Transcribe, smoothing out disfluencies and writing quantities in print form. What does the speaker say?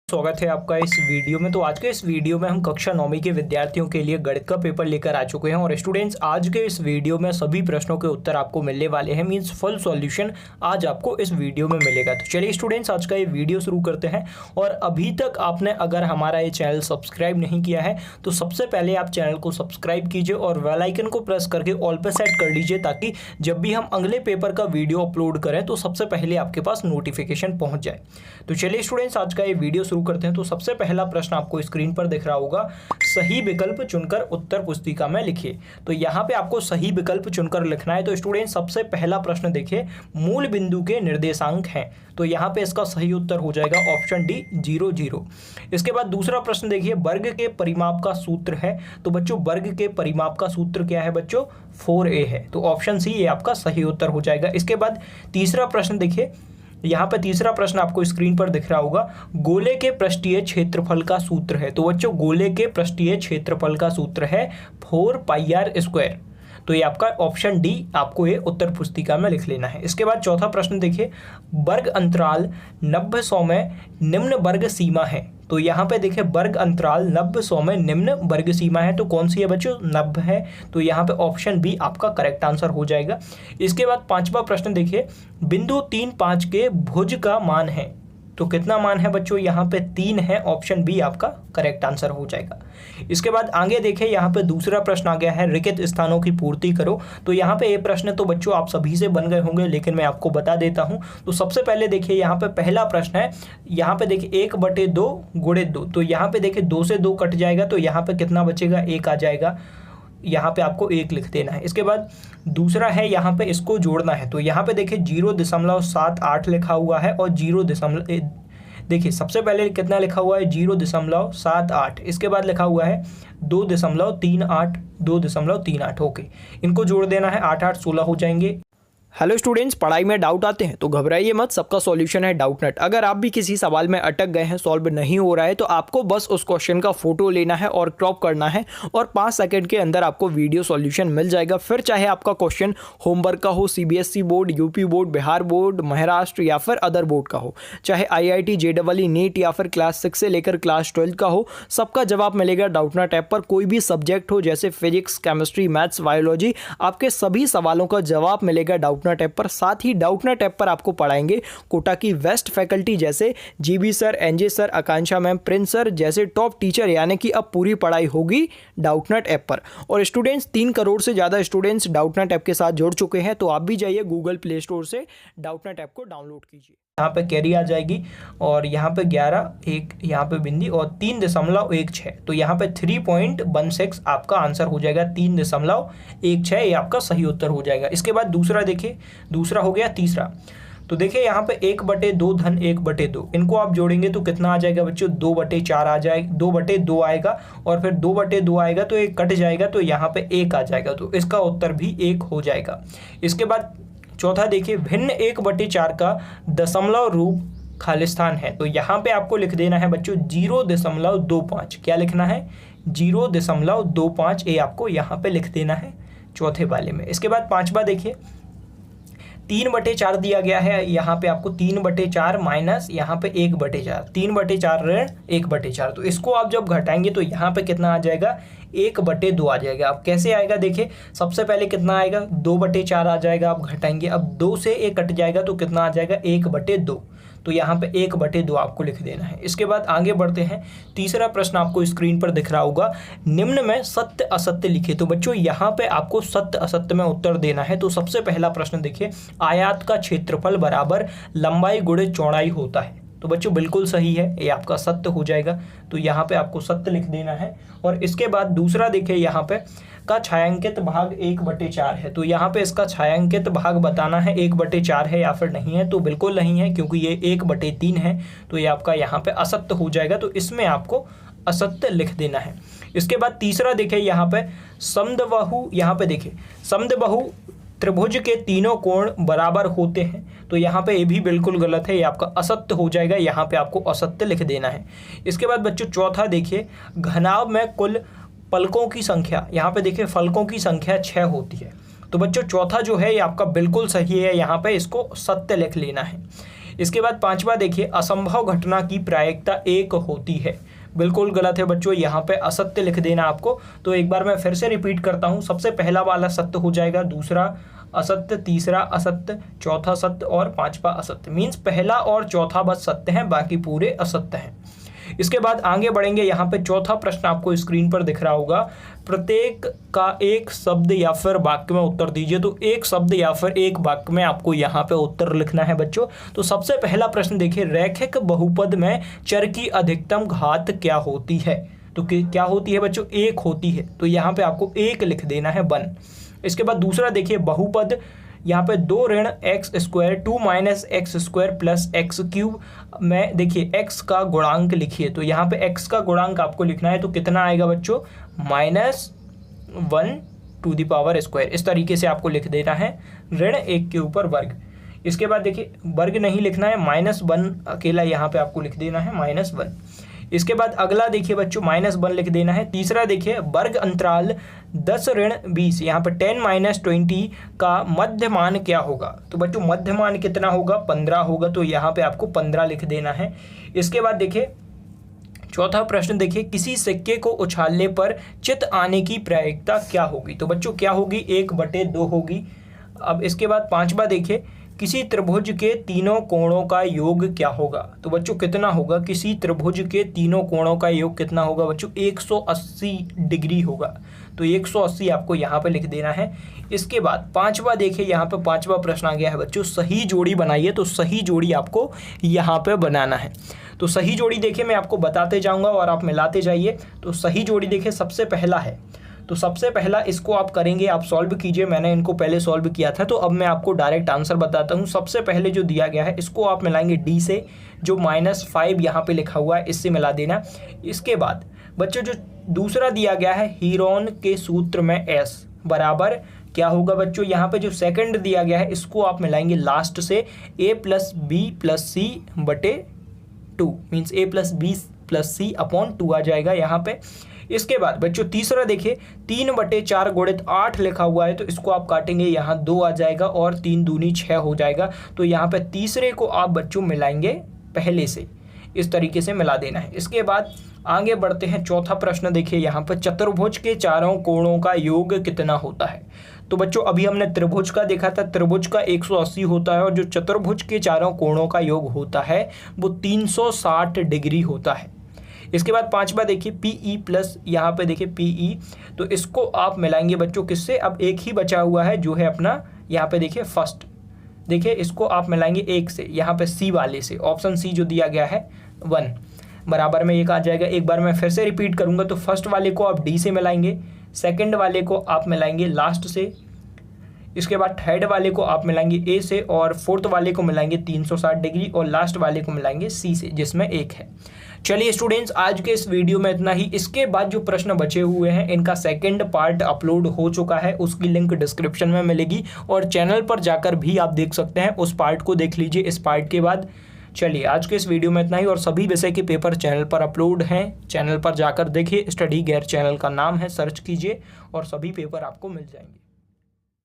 स्वागत है आपका इस वीडियो में। तो आज के इस वीडियो में हम कक्षा 9वीं के विद्यार्थियों के लिए गणित का पेपर लेकर आ चुके हैं और स्टूडेंट्स आज के इस वीडियो में सभी प्रश्नों के उत्तर आपको मिलने वाले हैं। मींस फुल सॉल्यूशन आज आपको इस वीडियो में मिलेगा। तो चलिए स्टूडेंट्स आज का ये वीडियो शुरू करते हैं। और अभी तक आपने अगर हमारा ये चैनल सब्सक्राइब नहीं किया है तो सबसे पहले आप चैनल को सब्सक्राइब कीजिए और बेल आइकन को प्रेस करके ऑल पे सेट कर लीजिए, ताकि जब भी हम अगले पेपर का वीडियो अपलोड करें तो सबसे पहले आपके पास नोटिफिकेशन पहुंच जाए। तो चलिए स्टूडेंट्स आज का ये वीडियो शुरू करते हैं। तो सबसे पहला प्रश्न आपको स्क्रीन पर दिख रहा होगा, सही विकल्प चुनकर उत्तर पुस्तिका में लिखिए। तो यहाँ पे आपको सही विकल्प चुनकर लिखना है। तो स्टूडेंट सबसे पहला प्रश्न देखिए, मूल बिंदु के निर्देशांक हैं, तो यहाँ पे इसका सही उत्तर हो जाएगा ऑप्शन डी 0 0। इसके बाद दूसरा प्रश्न देखिए, वर्ग के परिमाप का सूत्र है। तो बच्चों वर्ग के परिमाप का सूत्र क्या है बच्चों, 4a है। तो ऑप्शन सी ये आपका सही उत्तर हो जाएगा। इसके बाद तीसरा प्रश्न देखिए, यहाँ पे तीसरा प्रश्न आपको स्क्रीन पर दिख रहा होगा, गोले के पृष्ठीय क्षेत्रफल का सूत्र है। तो बच्चों गोले के पृष्ठीय क्षेत्रफल का सूत्र है 4πr²। तो ये आपका ऑप्शन डी आपको ये उत्तर पुस्तिका में लिख लेना है। इसके बाद चौथा प्रश्न देखिए, वर्ग अंतराल 90-100 में निम्न वर्ग सीमा है। तो यहाँ पे देखिए वर्ग अंतराल 90-100 में निम्न वर्ग सीमा है, तो कौन सी है बच्चों, 90 है। तो यहाँ पे ऑप्शन बी आपका करेक्ट आंसर हो जाएगा। इसके बाद पांचवा प्रश्न देखिए, बिंदु 3 5 के भुज का मान है। तो कितना मान है बच्चों, यहाँ पे 3 है। ऑप्शन बी आपका करेक्ट आंसर हो जाएगा। इसके बाद आगे देखिए, यहाँ पे दूसरा प्रश्न आ गया है, रिक्त स्थानों की पूर्ति करो। तो यहाँ पे ये प्रश्न तो बच्चों आप सभी से बन गए होंगे, लेकिन मैं आपको बता देता हूँ। तो सबसे पहले देखिए यहाँ पे पहला प्रश्न है, यहाँ पे देखिए 1/2 × 2। तो यहाँ पे देखिए 2 से 2 कट जाएगा, तो यहाँ पे कितना बचेगा, 1 आ जाएगा। यहाँ पे आपको 1 लिख देना है। इसके बाद दूसरा है, यहाँ पे इसको जोड़ना है। तो यहाँ पे देखिए 0.78 लिखा हुआ है और देखिए सबसे पहले कितना लिखा हुआ है, 0.78। इसके बाद लिखा हुआ है 2.38। ओके, इनको जोड़ देना है, 8 8 16 हो जाएंगे। हेलो स्टूडेंट्स, पढ़ाई में डाउट आते हैं तो घबराइए मत, सबका सॉल्यूशन है डाउटनेट। अगर आप भी किसी सवाल में अटक गए हैं, सॉल्व नहीं हो रहा है, तो आपको बस उस क्वेश्चन का फोटो लेना है और क्रॉप करना है और 5 सेकंड के अंदर आपको वीडियो सॉल्यूशन मिल जाएगा। फिर चाहे आपका क्वेश्चन होमवर्क का हो, CBSE board, UP board, Bihar board, Maharashtra या फिर अदर बोर्ड का हो, चाहे IIT JEE नीट या फिर क्लास 6 से लेकर क्लास 12 का हो, सबका जवाब मिलेगा डाउटनेट ऐप पर। कोई भी सब्जेक्ट हो जैसे फिजिक्स, केमिस्ट्री, मैथ्स, बायोलॉजी, आपके सभी सवालों का जवाब मिलेगा डाउटनेट ऐप पर। साथ ही डाउटनेट ऐप पर आपको पढ़ाएंगे कोटा की बेस्ट फैकल्टी जैसे GB सर, NJ सर, आकांक्षा मैम, प्रिंस सर जैसे टॉप टीचर, यानी कि अब पूरी पढ़ाई होगी डाउटनेट ऐप पर। और स्टूडेंट्स 3 करोड़ से ज़्यादा स्टूडेंट्स डाउटनेट ऐप के साथ जुड़ चुके हैं, तो आप भी जाइए गूगल प्ले स्टोर से डाउटनेट ऐप को डाउनलोड कीजिए। यहाँ पे कैरी आ जाएगी और यहाँ पे 11 1 यहाँ पे बिंदी और 3.16। तो यहाँ पे 3.16 आपका आंसर हो जाएगा। 3.16 ये आपका सही उत्तर हो जाएगा। इसके बाद दूसरा देखिए, दूसरा हो गया। तीसरा तो देखिए यहाँ पे 1/2 धन 1/2, इनको आप जोड़ेंगे तो कितना आ जाएगा बच्चों, 2/4 आ जाएगा, 2/2 आएगा और फिर 2/2 आएगा तो एक कट जाएगा, तो यहाँ पे 1 आ जाएगा। तो इसका उत्तर भी 1 हो जाएगा। इसके बाद चौथा देखिए, भिन्न 1/4 का दशमलव रूप खालिस्तान है। तो यहाँ पे आपको लिख देना है बच्चों 0.25। क्या लिखना है, 0.25। ये आपको यहाँ पे लिख देना है चौथे वाले में। इसके बाद पांचवा देखिए, 3/4 दिया गया है। यहाँ पे आपको 3/4 माइनस यहाँ पे 1/4, 3/4 ऋण 1/4। तो इसको आप जब घटाएंगे तो यहाँ पे कितना आ जाएगा, 1/2 आ जाएगा। अब कैसे आएगा देखिए, सबसे पहले कितना आएगा, 2/4 आ जाएगा। आप घटाएंगे, अब 2 से 1 कट जाएगा तो कितना आ जाएगा, 1/2। तो यहाँ पे 1/2 आपको लिख देना है। इसके बाद आगे बढ़ते हैं। तीसरा प्रश्न आपको स्क्रीन पर दिख रहा होगा, निम्न में सत्य असत्य लिखे। तो बच्चों यहाँ पे आपको सत्य असत्य में उत्तर देना है। तो सबसे पहला प्रश्न देखिए, आयत का क्षेत्रफल बराबर लंबाई गुणे चौड़ाई होता है। तो बच्चों बिल्कुल सही है, ये आपका सत्य हो जाएगा। तो यहाँ पे आपको सत्य लिख देना है। और इसके बाद दूसरा देखिए, यहाँ पे का छायांकित भाग 1/4 है। तो यहाँ पे इसका छायांकित भाग बताना है 1/4 है या फिर नहीं है। तो बिल्कुल नहीं है, क्योंकि ये 1/3 है। तो ये आपका यहाँ पे असत्य हो जाएगा। तो इसमें आपको असत्य लिख देना है। इसके बाद तीसरा देखिए, यहाँ पे समद्बाहु, यहाँ पे देखिए समद्बाहु त्रिभुज के तीनों कोण बराबर होते हैं। तो यहाँ पे ये भी बिल्कुल गलत है, ये आपका असत्य हो जाएगा। यहाँ पे आपको असत्य लिख देना है। इसके बाद बच्चों चौथा देखिए, घनाभ में कुल पलकों की संख्या, यहाँ पे देखिए फलकों की संख्या 6 होती है। तो बच्चों चौथा जो है ये आपका बिल्कुल सही है, यहाँ पे इसको सत्य लिख लेना है। इसके बाद पांचवा देखिए, असंभव घटना की प्रायिकता 1 होती है। बिल्कुल गलत है बच्चों, यहाँ पे असत्य लिख देना आपको। तो एक बार मैं फिर से रिपीट करता हूँ, सबसे पहला वाला सत्य हो जाएगा, दूसरा असत्य, तीसरा असत्य, चौथा सत्य और पांचवा असत्य। मीन्स पहला और चौथा बस सत्य हैं, बाकी पूरे असत्य हैं। इसके बाद आगे बढ़ेंगे। यहाँ पे चौथा प्रश्न आपको स्क्रीन पर दिख रहा होगा, प्रत्येक का एक शब्द या फिर वाक्य में उत्तर दीजिए। तो एक शब्द या फिर एक वाक्य में आपको यहाँ पे उत्तर लिखना है बच्चों। तो सबसे पहला प्रश्न देखिए, रैखिक बहुपद में चर की अधिकतम घात क्या होती है? तो क्या होती है बच्चों? 1 होती है। तो यहाँ पे आपको 1 लिख देना है, 1। इसके बाद दूसरा देखिए, बहुपद यहाँ पे 2 ऋण x square 2 minus x square plus x cube में देखिए x का गुणांक लिखिए। तो यहाँ पे x का गुणांक आपको लिखना है, तो कितना आएगा बच्चों? -1 टू द पावर स्क्वायर। इस तरीके से आपको लिख देना है, ऋण 1 के ऊपर वर्ग। इसके बाद देखिए, वर्ग नहीं लिखना है, -1 अकेला यहाँ पे आपको लिख देना है, -1। इसके बाद अगला देखिए बच्चों, -1 लिख देना है। तीसरा देखिए, वर्ग अंतराल 10 ऋण 20 यहाँ पर 10 माइनस 20 का मध्यमान क्या होगा? तो बच्चों मध्यमान कितना होगा? 15 होगा। तो यहाँ पे आपको 15 लिख देना है। इसके बाद देखिए चौथा प्रश्न देखिए, किसी सिक्के को उछालने पर चित आने की प्रायिकता क्या होगी? तो बच्चों क्या होगी? 1/2 होगी। अब इसके बाद पांचवा देखिए, किसी त्रिभुज के तीनों कोणों का योग क्या होगा? तो बच्चों कितना होगा? किसी त्रिभुज के तीनों कोणों का योग कितना होगा बच्चों? 180 डिग्री होगा। तो 180 आपको यहाँ पे लिख देना है। इसके बाद पांचवा देखिए, यहाँ पे पांचवा प्रश्न आ गया है बच्चों, सही जोड़ी बनाइए। तो सही जोड़ी आपको यहाँ पे बनाना है। तो सही जोड़ी देखिए मैं आपको बताते जाऊँगा और आप मिलाते जाइए। तो सही जोड़ी देखिए, सबसे पहला है, तो सबसे पहला इसको आप करेंगे, आप सॉल्व कीजिए। मैंने इनको पहले सॉल्व किया था, तो अब मैं आपको डायरेक्ट आंसर बताता हूँ। सबसे पहले जो दिया गया है इसको आप मिलाएंगे डी से, जो -5 यहाँ पे लिखा हुआ है इससे मिला देना। इसके बाद बच्चों जो दूसरा दिया गया है, हीरोन के सूत्र में एस बराबर क्या होगा बच्चों? यहाँ पे जो सेकंड दिया गया है इसको आप मिलाएंगे लास्ट से, a + b + c / 2 means a + b + c / 2 आ जाएगा यहाँ पे। इसके बाद बच्चों तीसरा देखिए, 3/4 गुणित 8 लिखा हुआ है, तो इसको आप काटेंगे, यहाँ 2 आ जाएगा और 3 दूनी 6 हो जाएगा। तो यहाँ पे तीसरे को आप बच्चों मिलाएंगे पहले से, इस तरीके से मिला देना है। इसके बाद आगे बढ़ते हैं। चौथा प्रश्न देखिए, यहाँ पर चतुर्भुज के चारों कोणों का योग कितना होता है? तो बच्चों अभी हमने त्रिभुज का देखा था, त्रिभुज का 180 होता है और जो चतुर्भुज के चारों कोणों का योग होता है वो 360 डिग्री होता है। इसके बाद पांचवा देखिए, PE प्लस यहाँ पे देखिए PE, तो इसको आप मिलाएंगे बच्चों किससे? अब एक ही बचा हुआ है जो है अपना, यहाँ पे देखिए फर्स्ट, देखिए इसको आप मिलाएंगे 1 से, यहाँ पे C वाले से, ऑप्शन C जो दिया गया है 1 बराबर में 1 आ जाएगा। एक बार मैं फिर से रिपीट करूँगा, तो फर्स्ट वाले को आप D से मिलाएंगे, सेकेंड वाले को आप मिलाएंगे लास्ट से, इसके बाद थर्ड वाले को आप मिलाएंगे A से, और फोर्थ वाले को मिलाएंगे 360 डिग्री, और लास्ट वाले को मिलाएंगे C से जिसमें 1 है। चलिए स्टूडेंट्स, आज के इस वीडियो में इतना ही। इसके बाद जो प्रश्न बचे हुए हैं इनका सेकंड पार्ट अपलोड हो चुका है, उसकी लिंक डिस्क्रिप्शन में मिलेगी, और चैनल पर जाकर भी आप देख सकते हैं, उस पार्ट को देख लीजिए इस पार्ट के बाद। चलिए आज के इस वीडियो में इतना ही, और सभी विषय के पेपर चैनल पर अपलोड हैं, चैनल पर जाकर देखिए, स्टडी गेयर चैनल का नाम है, सर्च कीजिए और सभी पेपर आपको मिल जाएंगे।